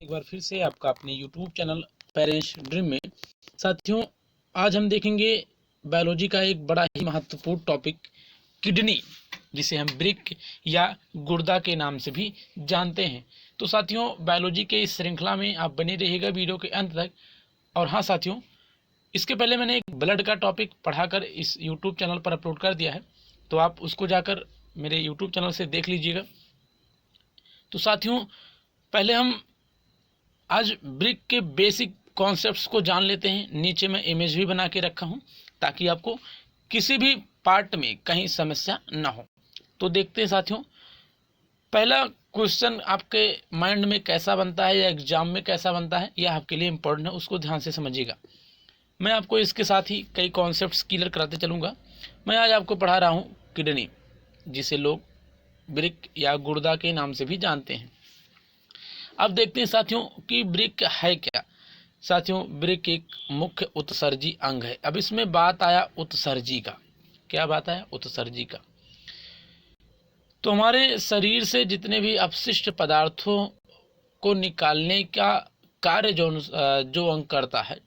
एक बार फिर से आपका अपने YouTube चैनल पेरेंट्स ड्रीम में। साथियों, आज हम देखेंगे बायोलॉजी का एक बड़ा ही महत्वपूर्ण टॉपिक, किडनी, जिसे हम ब्रिक या गुर्दा के नाम से भी जानते हैं। तो साथियों, बायोलॉजी के इस श्रृंखला में आप बने रहिएगा वीडियो के अंत तक। और हाँ साथियों, इसके पहले मैंने एक ब्लड का टॉपिक पढ़ाकर इस YouTube चैनल पर अपलोड कर दिया है, तो आप उसको जाकर मेरे YouTube चैनल से देख लीजिएगा। तो साथियों, पहले हम आज ब्रिक के बेसिक कॉन्सेप्ट्स को जान लेते हैं। नीचे मैं इमेज भी बना के रखा हूं ताकि आपको किसी भी पार्ट में कहीं समस्या ना हो। तो देखते हैं साथियों, पहला क्वेश्चन आपके माइंड में कैसा बनता है या एग्जाम में कैसा बनता है, यह आपके लिए इम्पोर्टेंट है, उसको ध्यान से समझिएगा। मैं आपको इसके साथ ही कई कॉन्सेप्ट्स क्लियर कराते चलूँगा। मैं आज आपको पढ़ा रहा हूँ किडनी, जिसे लोग ब्रिक या गुर्दा के नाम से भी जानते हैं। अब देखते हैं साथियों कि ब्रिक है क्या। साथियों, ब्रिक एक मुख्य उत्सर्जी अंग है। अब इसमें बात आया उत्सर्जी का। क्या बात आया? उत्सर्जी का। तो हमारे शरीर से जितने भी अपशिष्ट पदार्थों को निकालने का कार्य जो अंग करता है,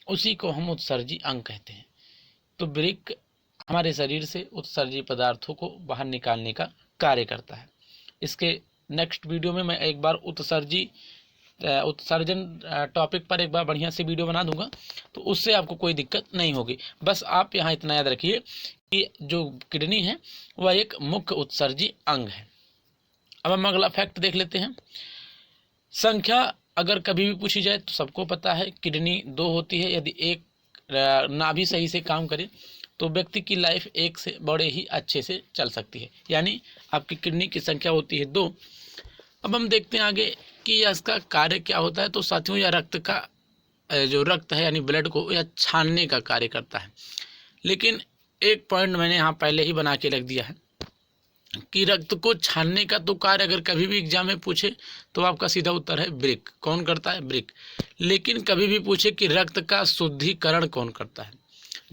उसी को हम उत्सर्जी अंग कहते हैं। तो ब्रिक हमारे शरीर से उत्सर्जी पदार्थों को बाहर निकालने का कार्य करता है। इसके नेक्स्ट वीडियो में मैं एक बार उत्सर्जन टॉपिक पर एक बार बढ़िया से वीडियो बना दूंगा, तो उससे आपको कोई दिक्कत नहीं होगी। बस आप यहाँ इतना याद रखिए कि जो किडनी है वह एक मुख्य उत्सर्जी अंग है। अब हम अगला फैक्ट देख लेते हैं। संख्या अगर कभी भी पूछी जाए तो सबको पता है किडनी 2 होती है। यदि एक ना भी सही से काम करे तो व्यक्ति की लाइफ एक से बड़े ही अच्छे से चल सकती है। यानी आपकी किडनी की संख्या होती है 2। अब हम देखते हैं आगे कि इसका कार्य क्या होता है। तो साथियों, यह रक्त का जो रक्त है यानी ब्लड को यह छानने का कार्य करता है। लेकिन एक पॉइंट मैंने यहाँ पहले ही बना के रख दिया है कि रक्त को छानने का तो कार्य अगर कभी भी एग्जाम में पूछे तो आपका सीधा उत्तर है ब्रिक। कौन करता है? ब्रिक। लेकिन कभी भी पूछे कि रक्त का शुद्धिकरण कौन करता है,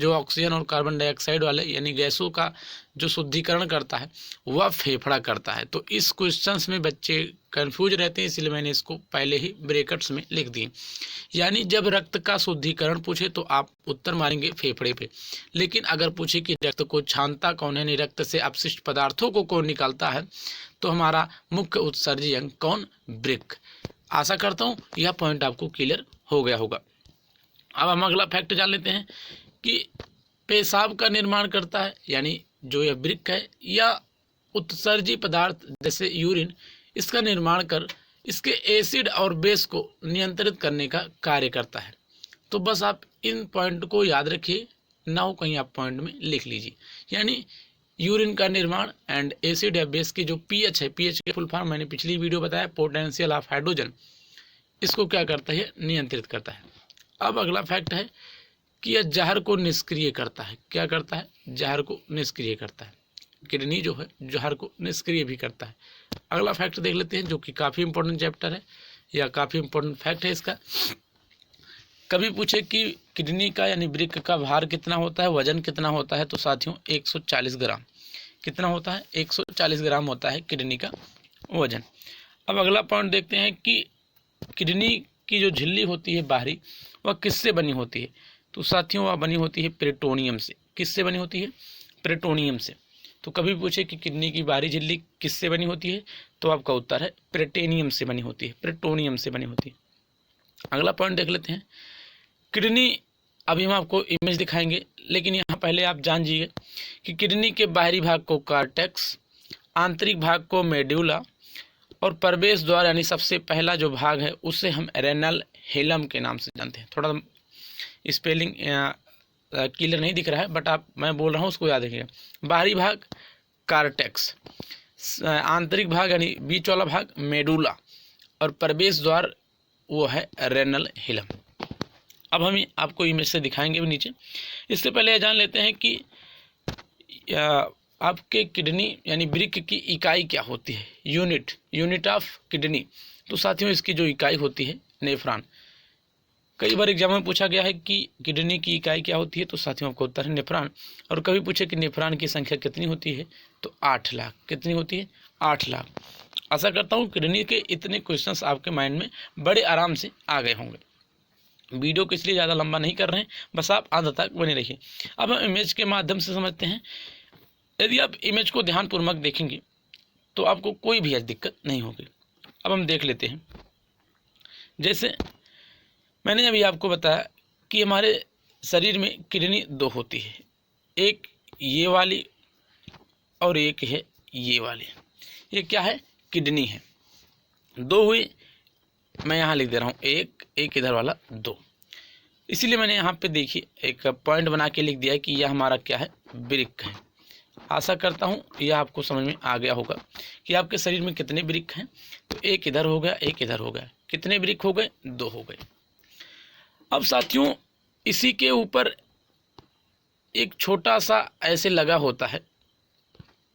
जो ऑक्सीजन और कार्बन डाइऑक्साइड वाले यानी गैसों का जो शुद्धिकरण करता है वह फेफड़ा करता है। तो इस क्वेश्चंस में बच्चे कंफ्यूज रहते हैं, इसलिए मैंने इसको पहले ही ब्रैकेट्स में लिख दिए। यानी जब रक्त का शुद्धिकरण पूछे तो आप उत्तर मारेंगे फेफड़े पे। लेकिन अगर पूछे कि रक्त को छानता कौन है, यानी रक्त से अपशिष्ट पदार्थों को कौन निकालता है, तो हमारा मुख्य उत्सर्जी अंग कौन? ब्रिक। आशा करता हूँ यह पॉइंट आपको क्लियर हो गया होगा। अब हम अगला फैक्ट जान लेते हैं कि पेशाब का निर्माण करता है, यानी जो यह ब्रिक है या उत्सर्जी पदार्थ जैसे यूरिन, इसका निर्माण कर इसके एसिड और बेस को नियंत्रित करने का कार्य करता है। तो बस आप इन पॉइंट को याद रखिए, ना हो कहीं आप पॉइंट में लिख लीजिए। यानी यूरिन का निर्माण एंड एसिड या बेस की जो पीएच है, पीएच के फुल फॉर्म मैंने पिछली वीडियो बताया, पोटेंशियल ऑफ हाइड्रोजन, इसको क्या करता है? नियंत्रित करता है। अब अगला फैक्ट है कि यह जहर को निष्क्रिय करता है। क्या करता है? जहर को निष्क्रिय करता है। किडनी जो है जहर को निष्क्रिय भी करता है। अगला फैक्ट देख लेते हैं जो कि काफ़ी इंपॉर्टेंट चैप्टर है या काफ़ी इंपॉर्टेंट फैक्ट है इसका। कभी पूछे कि किडनी का यानी ब्रिक का भार कितना होता है, वजन कितना होता है, तो साथियों 140 ग्राम। कितना होता है? 140 ग्राम होता है किडनी का वजन। अब अगला पॉइंट देखते हैं कि किडनी की जो झिल्ली होती है बाहरी, वह किससे बनी होती है। तो साथियों, वह बनी होती है पेरिटोनियम से। किससे बनी होती है? पेरिटोनियम से। तो कभी पूछे कि किडनी की बाहरी झिल्ली किससे बनी होती है, तो आपका उत्तर है पेरिटोनियम से बनी होती है। पेरिटोनियम से बनी होती है। अगला पॉइंट देख लेते हैं किडनी। अभी हम आपको इमेज दिखाएंगे, लेकिन यहाँ पहले आप जान जाइए कि किडनी के बाहरी भाग को कार्टेक्स, आंतरिक भाग को मेड्यूला और प्रवेश द्वार यानी सबसे पहला जो भाग है उसे हम रेनल हिलम के नाम से जानते हैं। थोड़ा स्पेलिंग क्लियर नहीं दिख रहा है, बट मैं बोल रहा हूँ उसको याद रखिएगा। बाहरी भाग कार्टेक्स, आंतरिक भाग यानी बीच वाला भाग मेडुला और प्रवेश द्वार वो है रेनल हिलम। अब हम आपको इमेज से दिखाएंगे भी नीचे। इससे पहले यह जान लेते हैं कि आपके किडनी यानी ब्रिक की इकाई क्या होती है। Unit of kidney. तो साथियों, इसकी जो इकाई होती है नेफ्रॉन। कई बार एग्जाम में पूछा गया है कि किडनी की इकाई क्या होती है, तो साथियों आपको उत्तर है नेफ्रॉन। और कभी पूछे कि नेफ्रॉन की संख्या कितनी होती है, तो 8 लाख। कितनी होती है? 8 लाख। आशा करता हूँ किडनी के इतने क्वेश्चंस आपके माइंड में बड़े आराम से आ गए होंगे। वीडियो को इसलिए ज़्यादा लंबा नहीं कर रहे हैं, बस आप अंत तक बने रहिए। अब हम इमेज के माध्यम से समझते हैं। यदि आप इमेज को ध्यानपूर्वक देखेंगे तो आपको कोई भी दिक्कत नहीं होगी। अब हम देख लेते हैं। जैसे मैंने अभी आपको बताया कि हमारे शरीर में किडनी दो होती है, एक ये वाली और एक है ये वाली। ये क्या है? किडनी है। दो हुई, मैं यहाँ लिख दे रहा हूँ एक इधर वाला दो। इसीलिए मैंने यहाँ पे देखिए एक पॉइंट बना के लिख दिया है कि यह हमारा क्या है? वृक्क है। आशा करता हूँ यह आपको समझ में आ गया होगा कि आपके शरीर में कितने वृक्क हैं। तो एक इधर हो गया, एक इधर हो गया। कितने वृक्क हो गए? दो हो गए। अब साथियों इसी के ऊपर एक छोटा सा ऐसे लगा होता है,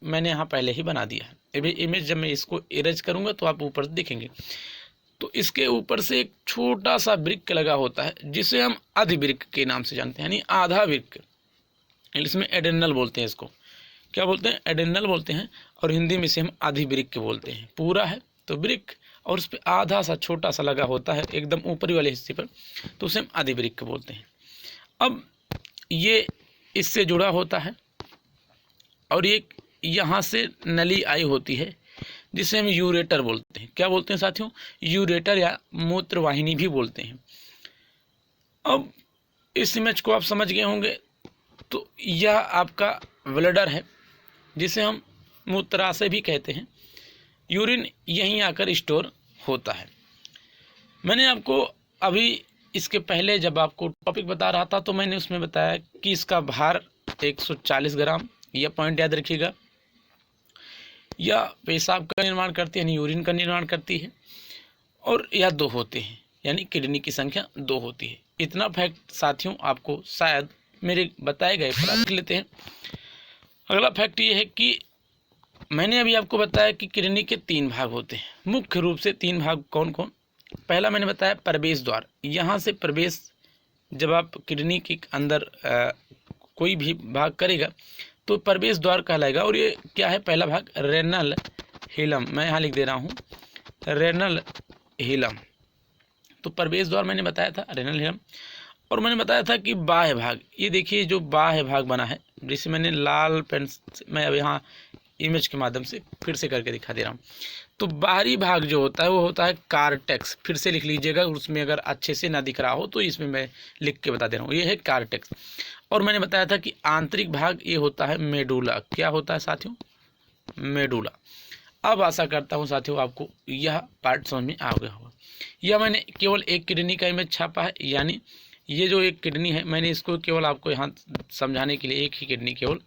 मैंने यहाँ पहले ही बना दिया है। अभी इमेज जब मैं इसको इरेज करूँगा तो आप ऊपर देखेंगे तो इसके ऊपर से एक छोटा सा वृक्क लगा होता है जिसे हम अधिवृक्क के नाम से जानते हैं, यानी आधा वृक्क। इसमें एडेनल बोलते हैं, इसको क्या बोलते हैं? एडेनल बोलते हैं। और हिंदी में से हम अधिवृक्क बोलते हैं। पूरा है तो वृक्क और उस पर आधा सा छोटा सा लगा होता है एकदम ऊपरी वाले हिस्से पर, तो उसे हम अधिवृक्क बोलते हैं। अब ये इससे जुड़ा होता है और एक यहाँ से नली आई होती है जिसे हम यूरेटर बोलते हैं। क्या बोलते हैं साथियों? यूरेटर या मूत्रवाहिनी भी बोलते हैं। अब इस इमेज को आप समझ गए होंगे। तो यह आपका ब्लडर है जिसे हम मूत्राशय भी कहते हैं। यूरिन यहीं आकर स्टोर होता है। मैंने आपको अभी इसके पहले जब आपको टॉपिक बता रहा था तो मैंने उसमें बताया कि इसका भार 140 ग्राम, यह पॉइंट याद रखिएगा। यह पेशाब का निर्माण करती है, यानी यूरिन का निर्माण करती है। और यह दो होते हैं, यानी किडनी की संख्या दो होती है। इतना फैक्ट साथियों आपको शायद मेरे बताए गए पर आप लेते हैं। अगला फैक्ट ये है कि मैंने अभी आपको बताया कि किडनी के 3 भाग होते हैं, मुख्य रूप से 3 भाग। कौन कौन? पहला मैंने बताया प्रवेश द्वार। यहाँ से प्रवेश जब आप किडनी के अंदर कोई भी भाग करेगा तो प्रवेश द्वार कहलाएगा। और ये क्या है? पहला भाग रेनल हिलम, मैं यहाँ लिख दे रहा हूँ रेनल हिलम। तो प्रवेश द्वार मैंने बताया था रेनल हिलम। और मैंने बताया था कि बाह्य भाग, ये देखिए जो बाह्य भाग बना है, जिसे मैंने लाल पेन से मैं अब यहाँ इमेज के माध्यम से फिर से करके दिखा दे रहा हूँ। तो बाहरी भाग जो होता है वो होता है कार्टेक्स। फिर से लिख लीजिएगा, उसमें अगर अच्छे से ना दिख रहा हो तो इसमें मैं लिख के बता दे रहा हूँ, ये है कार्टेक्स। और मैंने बताया था कि आंतरिक भाग ये होता है मेडुला। क्या होता है साथियों? मेडुला। अब आशा करता हूँ साथियों आपको यह पार्ट समझ में आ गया होगा। यह मैंने केवल एक किडनी का इमेज छापा है, यानी ये जो एक किडनी है मैंने इसको केवल आपको यहाँ समझाने के लिए एक ही किडनी केवल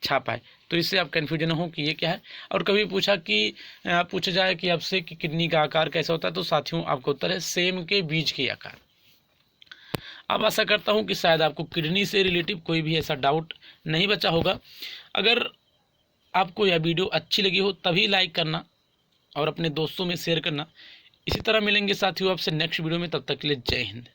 छापा है। तो इससे आप कन्फ्यूजन हो कि ये क्या है। और कभी पूछा जाए कि आपसे कि किडनी का आकार कैसा होता है, तो साथियों आपका उत्तर है सेम के बीज के आकार। अब आशा करता हूँ कि शायद आपको किडनी से रिलेटिव कोई भी ऐसा डाउट नहीं बचा होगा। अगर आपको यह वीडियो अच्छी लगी हो तभी लाइक करना और अपने दोस्तों में शेयर करना। इसी तरह मिलेंगे साथियों आपसे नेक्स्ट वीडियो में, तब तक के लिए जय हिंद।